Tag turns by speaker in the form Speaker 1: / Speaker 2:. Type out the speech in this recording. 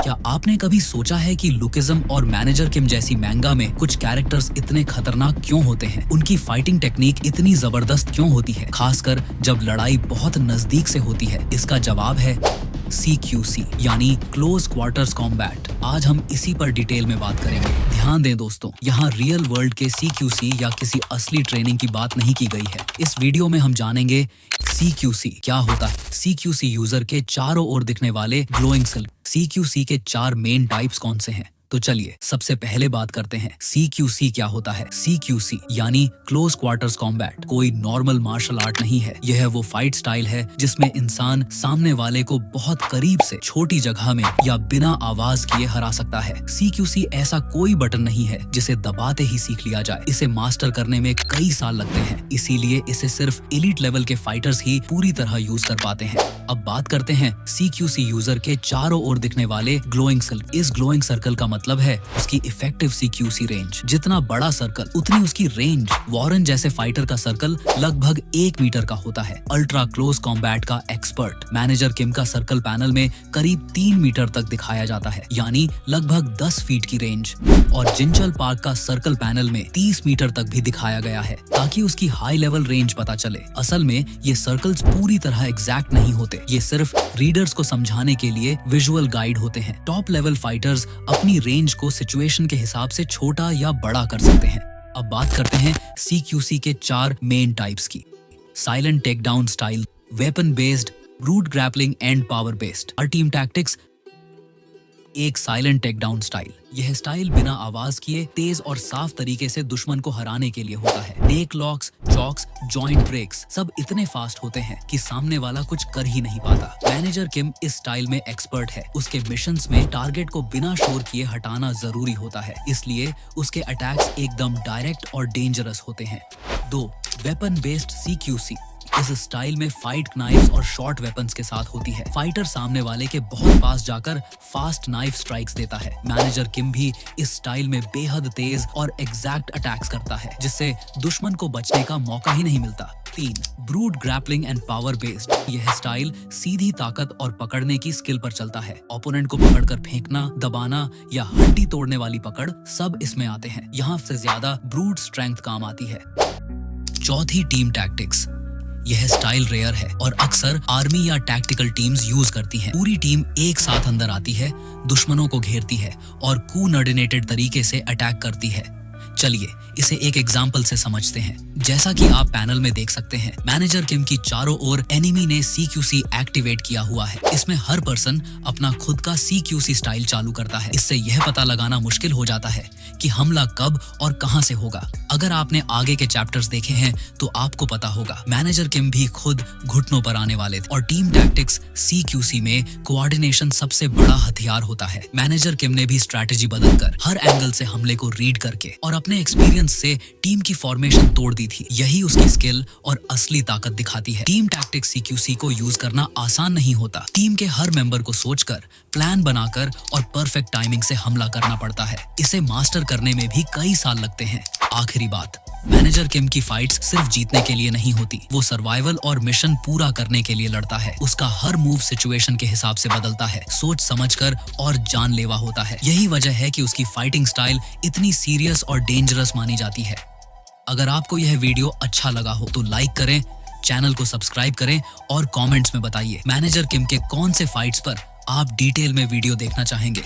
Speaker 1: क्या आपने कभी सोचा है कि लुकिज्म और मैनेजर किम जैसी मैंगा में कुछ कैरेक्टर्स इतने खतरनाक क्यों होते हैं? उनकी फाइटिंग टेक्निक इतनी जबरदस्त क्यों होती है, खासकर जब लड़ाई बहुत नजदीक से होती है? इसका जवाब है CQC यानी क्लोज क्वार्टर्स कॉम्बैट। आज हम इसी पर डिटेल में बात करेंगे। ध्यान दें दोस्तों, यहाँ रियल वर्ल्ड के CQC या किसी असली ट्रेनिंग की बात नहीं की गई है। इस वीडियो में हम जानेंगे CQC क्या होता है, CQC यूजर के चारों ओर दिखने वाले ग्लोइंग सेल। CQC के 4 मेन टाइप्स कौन से हैं? तो चलिए सबसे पहले बात करते हैं CQC क्या होता है। CQC यानी क्लोज क्वार्टर्स कॉम्बैट कोई नॉर्मल मार्शल आर्ट नहीं है। यह वो फाइट स्टाइल है जिसमें इंसान सामने वाले को बहुत करीब से, छोटी जगह में या बिना आवाज किए हरा सकता है। CQC ऐसा कोई बटन नहीं है जिसे दबाते ही सीख लिया जाए। इसे मास्टर करने में कई साल लगते हैं, इसीलिए इसे सिर्फ एलीट लेवल के फाइटर्स ही पूरी तरह यूज कर पाते हैं। अब बात करते हैं CQC यूजर के चारों ओर दिखने वाले ग्लोइंग सर्कल। इस ग्लोइंग सर्कल का मतलब है उसकी इफेक्टिव CQC रेंज। जितना बड़ा सर्कल उतनी उसकी रेंज। वॉरेन जैसे फाइटर का सर्कल लगभग 1 मीटर का होता है। अल्ट्रा क्लोज कॉम्बैट का एक्सपर्ट मैनेजर किम का सर्कल पैनल में करीब 3 मीटर तक दिखाया जाता है, यानी लगभग 10 फीट की रेंज। और जिंचल पार्क का सर्कल पैनल में 30 मीटर तक भी दिखाया गया है ताकि उसकी हाई लेवल रेंज पता चले। असल में ये सर्कल्स पूरी तरह एग्जैक्ट नहीं होते, ये सिर्फ रीडर्स को समझाने के लिए विजुअल गाइड होते हैं। टॉप लेवल फाइटर्स अपनी रेंज को सिचुएशन के हिसाब से छोटा या बड़ा कर सकते हैं। अब बात करते हैं CQC के 4 मेन टाइप्स की। Silent take down style, weapon based, brute grappling and power based. और टीम टैक्टिक्स एक साइलेंट टेक डाउन स्टाइल। यह स्टाइल बिना आवाज किए तेज और साफ तरीके से दुश्मन को हराने के लिए होता है। नेक लॉक्स, चॉक्स, जॉइंट ब्रेक्स सब इतने फास्ट होते हैं कि सामने वाला कुछ कर ही नहीं पाता। मैनेजर किम इस स्टाइल में एक्सपर्ट है। उसके मिशंस में टारगेट को बिना शोर किए हटाना जरूरी होता है, इसलिए उसके अटैक्स एकदम डायरेक्ट और डेंजरस होते हैं। 2. Weapon based CQC। इस स्टाइल में फाइट नाइफ्स और शॉर्ट वेपन्स के साथ होती है। फाइटर सामने वाले के बहुत पास जाकर फास्ट नाइफ स्ट्राइक्स देता है। मैनेजर किम भी इस स्टाइल में बेहद तेज और एग्जैक्ट अटैक्स करता है, जिससे दुश्मन को बचने का मौका ही नहीं मिलता। 3. Brute grappling and power based. यह स्टाइल सीधी ताकत और पकड़ने की स्किल पर चलता है। ओपोनेंट को पकड़कर फेंकना, दबाना या हड्डी तोड़ने वाली पकड़ सब इसमें आते हैं। यहाँ से ज्यादा ब्रूट स्ट्रेंथ काम आती है। 4. Team tactics. यह स्टाइल रेयर है और अक्सर आर्मी या टैक्टिकल टीम्स यूज करती हैं। पूरी टीम एक साथ अंदर आती है, दुश्मनों को घेरती है और कोऑर्डिनेटेड तरीके से अटैक करती है। चलिए इसे एक एग्जाम्पल से समझते हैं। जैसा कि आप पैनल में देख सकते हैं, मैनेजर किम की चारों ओर एनिमी ने CQC एक्टिवेट किया हुआ है। इसमें हर पर्सन अपना खुद का CQC स्टाइल चालू करता है। इससे यह पता लगाना मुश्किल हो जाता है कि हमला कब और कहां से होगा। अगर आपने आगे के चैप्टर्स देखे हैं तो आपको पता होगा मैनेजर किम भी खुद घुटनों पर आने वाले थे। और टीम टैक्टिक्स CQC में कोऑर्डिनेशन सबसे बड़ा हथियार होता है। मैनेजर किम ने भी स्ट्रैटेजी बदलकर हर एंगल से हमले को रीड करके और अपने एक्सपीरियंस से टीम की फॉर्मेशन तोड़ दी थी। यही उसकी स्किल और असली ताकत दिखाती है। टीम टैक्टिक्स CQC को यूज करना आसान नहीं होता। टीम के हर मेंबर को सोचकर, प्लान बनाकर और परफेक्ट टाइमिंग से हमला करना पड़ता है। इसे मास्टर करने में भी कई साल लगते हैं। आखिरी बात, मैनेजर किम की फाइट्स सिर्फ जीतने के लिए नहीं होती, वो सर्वाइवल और मिशन पूरा करने के लिए लड़ता है। उसका हर मूव सिचुएशन के हिसाब से बदलता है, सोच समझकर और जानलेवा होता है। यही वजह है कि उसकी फाइटिंग स्टाइल इतनी सीरियस और डेंजरस मानी जाती है। अगर आपको यह वीडियो अच्छा लगा हो तो लाइक करें, चैनल को सब्सक्राइब करें और कमेंट्स में बताइए मैनेजर किम के कौन से फाइट्स पर आप डिटेल में वीडियो देखना चाहेंगे।